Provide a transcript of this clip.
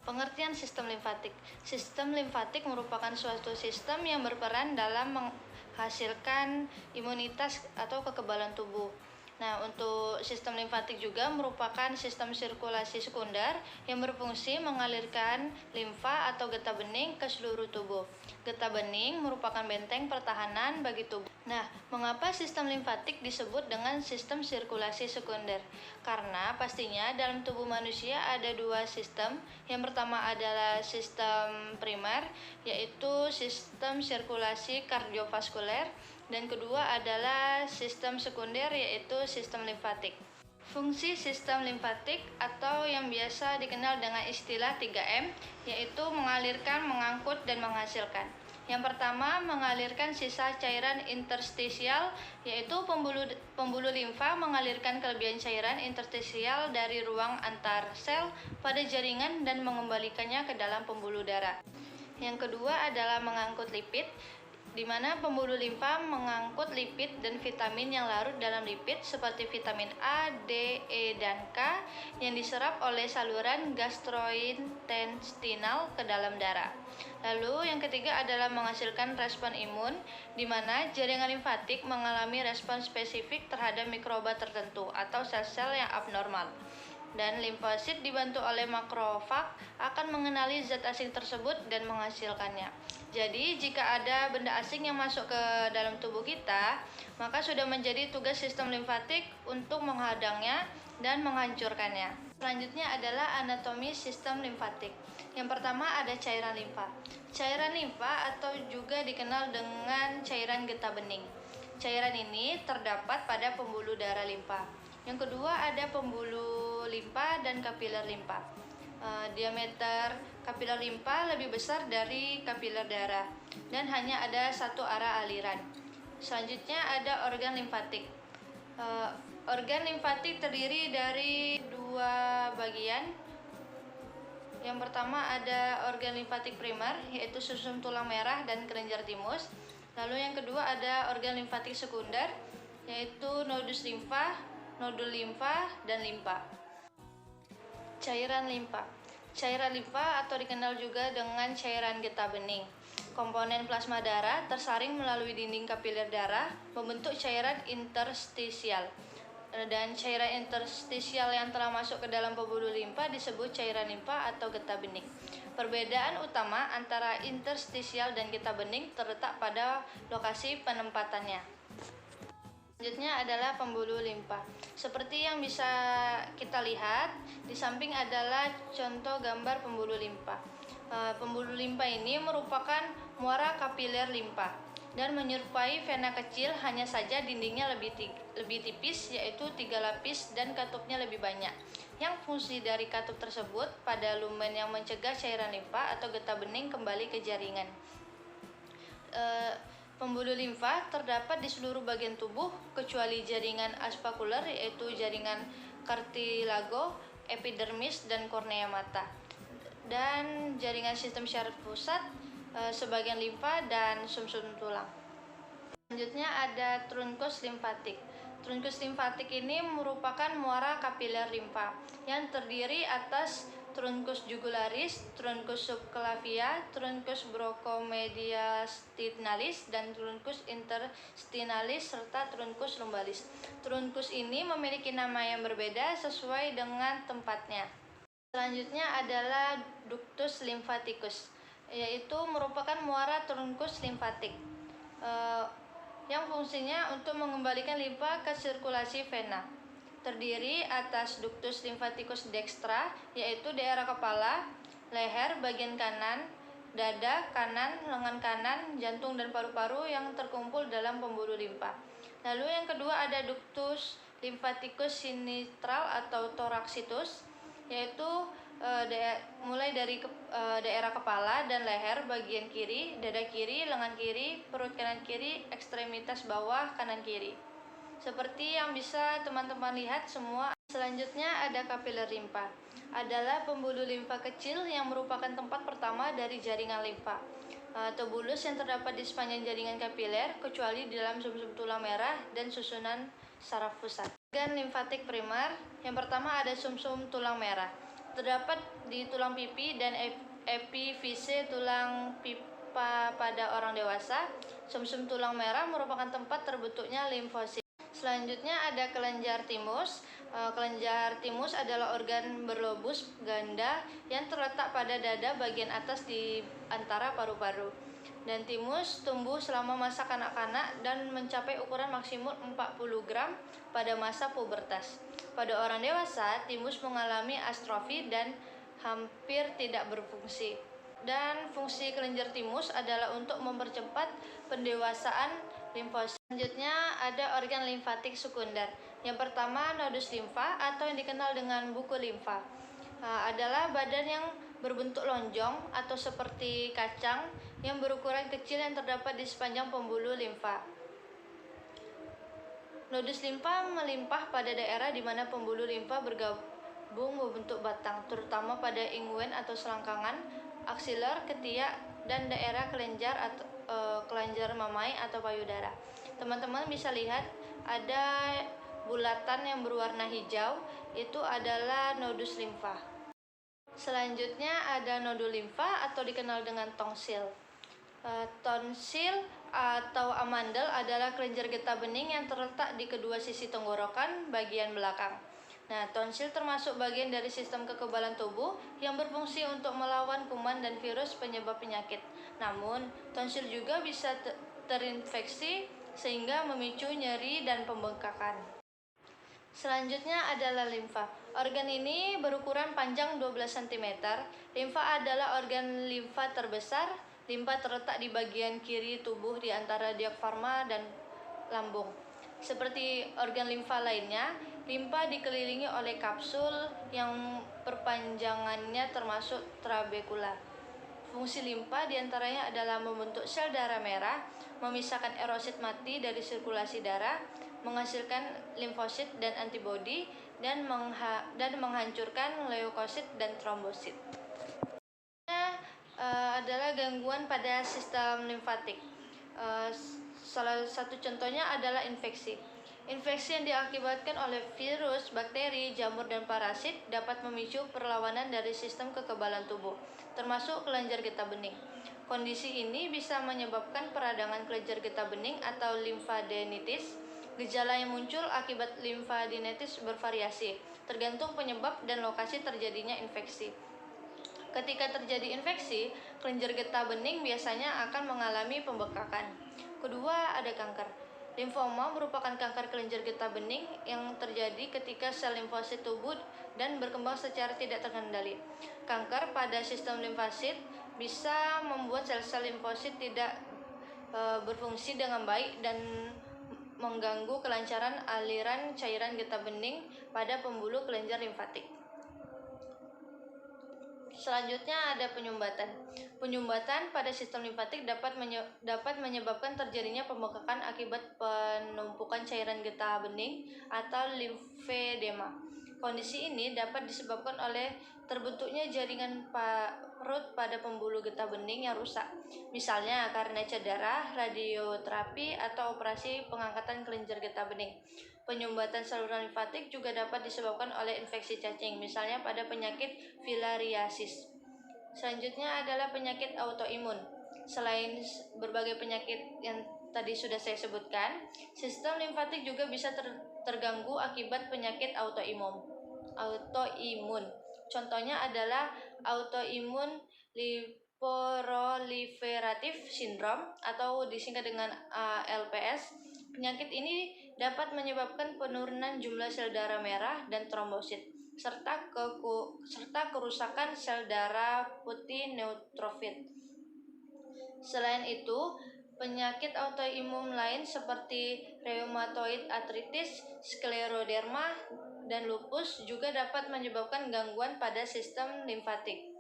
Pengertian sistem limfatik. Sistem limfatik merupakan suatu sistem yang berperan dalam menghasilkan imunitas atau kekebalan tubuh. Nah, untuk sistem limfatik juga merupakan sistem sirkulasi sekunder yang berfungsi mengalirkan limfa atau getah bening ke seluruh tubuh. Getah bening merupakan benteng pertahanan bagi tubuh. Nah, mengapa sistem limfatik disebut dengan sistem sirkulasi sekunder? Karena pastinya dalam tubuh manusia ada dua sistem. Yang pertama adalah sistem primer, yaitu sistem sirkulasi kardiovaskuler, dan kedua adalah sistem sekunder, yaitu sistem limfatik. Fungsi sistem limfatik atau yang biasa dikenal dengan istilah 3M, yaitu mengalirkan, mengangkut, dan menghasilkan. Yang pertama, mengalirkan sisa cairan interstisial, yaitu pembuluh limfa mengalirkan kelebihan cairan interstisial dari ruang antar sel pada jaringan dan mengembalikannya ke dalam pembuluh darah. Yang kedua adalah mengangkut lipid, di mana pembuluh limfa mengangkut lipid dan vitamin yang larut dalam lipid seperti vitamin A, D, E, dan K yang diserap oleh saluran gastrointestinal ke dalam darah. Lalu yang ketiga adalah menghasilkan respon imun, di mana jaringan limfatik mengalami respon spesifik terhadap mikroba tertentu atau sel-sel yang abnormal. Dan limfosit dibantu oleh makrofag akan mengenali zat asing tersebut dan menghasilkannya. Jadi, jika ada benda asing yang masuk ke dalam tubuh kita, maka sudah menjadi tugas sistem limfatik untuk menghadangnya dan menghancurkannya. Selanjutnya adalah anatomi sistem limfatik. Yang pertama ada cairan limfa. Cairan limfa atau juga dikenal dengan cairan getah bening. Cairan ini terdapat pada pembuluh darah limfa. Yang kedua ada pembuluh limfa dan kapiler limfa. Diameter kapiler limfa lebih besar dari kapiler darah dan hanya ada satu arah aliran. Selanjutnya ada organ limfatik. Organ limfatik terdiri dari dua bagian. Yang pertama ada organ limfatik primer, yaitu sumsum tulang merah dan kelenjar timus. Lalu yang kedua ada organ limfatik sekunder, yaitu nodus limfa, nodul limfa, dan limfa. Cairan limfa. Cairan limfa atau dikenal juga dengan cairan getah bening. Komponen plasma darah tersaring melalui dinding kapiler darah membentuk cairan interstisial. Dan cairan interstisial yang telah masuk ke dalam pembuluh limfa disebut cairan limfa atau getah bening. Perbedaan utama antara interstisial dan getah bening terletak pada lokasi penempatannya. Selanjutnya adalah pembuluh limfa. Seperti yang bisa kita lihat, di samping adalah contoh gambar pembuluh limfa. Pembuluh limfa ini merupakan muara kapiler limfa dan menyerupai vena kecil, hanya saja dindingnya lebih tipis, yaitu 3 lapis, dan katupnya lebih banyak. Yang fungsi dari katup tersebut pada lumen yang mencegah cairan limfa atau getah bening kembali ke jaringan. Pembuluh limfa terdapat di seluruh bagian tubuh kecuali jaringan aspakuler, yaitu jaringan kartilago, epidermis, dan kornea mata. Dan jaringan sistem syaraf pusat, sebagian limfa, dan sumsum tulang. Selanjutnya ada trunkus limfatik. Trunkus limfatik ini merupakan muara kapiler limfa yang terdiri atas trunkus jugularis, trunkus subclavia, trunkus brachomediastinalis, dan trunkus interstinalis, serta trunkus lumbalis. Trunkus ini memiliki nama yang berbeda sesuai dengan tempatnya. Selanjutnya adalah ductus lymphaticus, yaitu merupakan muara trunkus limfatik yang fungsinya untuk mengembalikan limfa ke sirkulasi vena. Terdiri atas ductus lymphaticus dextra, yaitu daerah kepala, leher bagian kanan, dada kanan, lengan kanan, jantung, dan paru-paru yang terkumpul dalam pembuluh limfa. Lalu yang kedua ada ductus lymphaticus sinistral atau thoracitus, yaitu mulai dari daerah kepala dan leher bagian kiri, dada kiri, lengan kiri, perut kanan kiri, ekstremitas bawah kanan kiri. Seperti yang bisa teman-teman lihat semua. Selanjutnya ada kapiler limfa. Adalah pembuluh limfa kecil yang merupakan tempat pertama dari jaringan limfa. Tubulus yang terdapat di sepanjang jaringan kapiler kecuali di dalam sumsum tulang merah dan susunan saraf pusat. Organ limfatik primer. Yang pertama ada sumsum tulang merah. terdapat di tulang pipi dan epifise tulang pipa pada orang dewasa. Sumsum tulang merah merupakan tempat terbentuknya limfosit. Selanjutnya ada kelenjar timus. Kelenjar timus adalah organ berlobus ganda yang terletak pada dada bagian atas di antara paru-paru. Dan timus tumbuh selama masa kanak-kanak dan mencapai ukuran maksimum 40 gram pada masa pubertas. Pada orang dewasa, timus mengalami atrofi dan hampir tidak berfungsi. Dan fungsi kelenjar timus adalah untuk mempercepat pendewasaan limfosit. Selanjutnya ada organ limfatik sekunder. Yang pertama, nodus limfa atau yang dikenal dengan buku limfa. Adalah badan yang berbentuk lonjong atau seperti kacang yang berukuran kecil yang terdapat di sepanjang pembuluh limfa. Nodus limfa melimpah pada daerah di mana pembuluh limfa bergabung membentuk batang, terutama pada ingwen atau selangkangan, aksiler, ketiak, dan daerah kelenjar atau kelenjar mamai atau payudara. Teman-teman bisa lihat ada bulatan yang berwarna hijau, itu adalah nodus limfa. Selanjutnya ada nodul limfa atau dikenal dengan tonsil. Tonsil atau amandel adalah kelenjar getah bening yang terletak di kedua sisi tenggorokan bagian belakang. Nah, tonsil termasuk bagian dari sistem kekebalan tubuh yang berfungsi untuk melawan kuman dan virus penyebab penyakit. Namun, tonsil juga bisa terinfeksi sehingga memicu nyeri dan pembengkakan. Selanjutnya adalah limfa. Organ ini berukuran panjang 12 cm. Limfa adalah organ limfa terbesar. Limfa terletak di bagian kiri tubuh di antara diafragma dan lambung. Seperti organ limfa lainnya, limfa dikelilingi oleh kapsul yang perpanjangannya termasuk trabekula. Fungsi limfa diantaranya adalah membentuk sel darah merah, memisahkan erosit mati dari sirkulasi darah, menghasilkan limfosit dan antibodi, dan menghancurkan leukosit dan trombosit. Adalah gangguan pada sistem limfatik. Salah satu contohnya adalah infeksi. Infeksi yang diakibatkan oleh virus, bakteri, jamur, dan parasit dapat memicu perlawanan dari sistem kekebalan tubuh, termasuk kelenjar getah bening. Kondisi ini bisa menyebabkan peradangan kelenjar getah bening atau limfadenitis. Gejala yang muncul akibat limfadenitis bervariasi, tergantung penyebab dan lokasi terjadinya infeksi. Ketika terjadi infeksi, kelenjar getah bening biasanya akan mengalami pembekakan. Kedua, ada kanker. Limfoma merupakan kanker kelenjar getah bening yang terjadi ketika sel limfosit tumbuh dan berkembang secara tidak terkendali. Kanker pada sistem limfosit bisa membuat sel-sel limfosit tidak berfungsi dengan baik dan mengganggu kelancaran aliran cairan getah bening pada pembuluh kelenjar limfatik. Selanjutnya ada penyumbatan. Penyumbatan pada sistem limfatik dapat menyebabkan terjadinya pembekakan akibat penumpukan cairan getah bening atau limfedema. Kondisi ini dapat disebabkan oleh terbentuknya jaringan parut pada pembuluh getah bening yang rusak, misalnya karena cedera, radioterapi, atau operasi pengangkatan kelenjar getah bening. Penyumbatan saluran limfatik juga dapat disebabkan oleh infeksi cacing, misalnya pada penyakit filariasis. Selanjutnya adalah penyakit autoimun. Selain berbagai penyakit yang tadi sudah saya sebutkan, sistem limfatik juga bisa terganggu akibat penyakit autoimun. Contohnya adalah autoimun lipoproliferative syndrome atau disingkat dengan ALPS. Penyakit ini dapat menyebabkan penurunan jumlah sel darah merah dan trombosit, serta kerusakan sel darah putih neutrofil. Selain itu, penyakit autoimun lain seperti rheumatoid arthritis, skleroderma, dan lupus juga dapat menyebabkan gangguan pada sistem limfatik.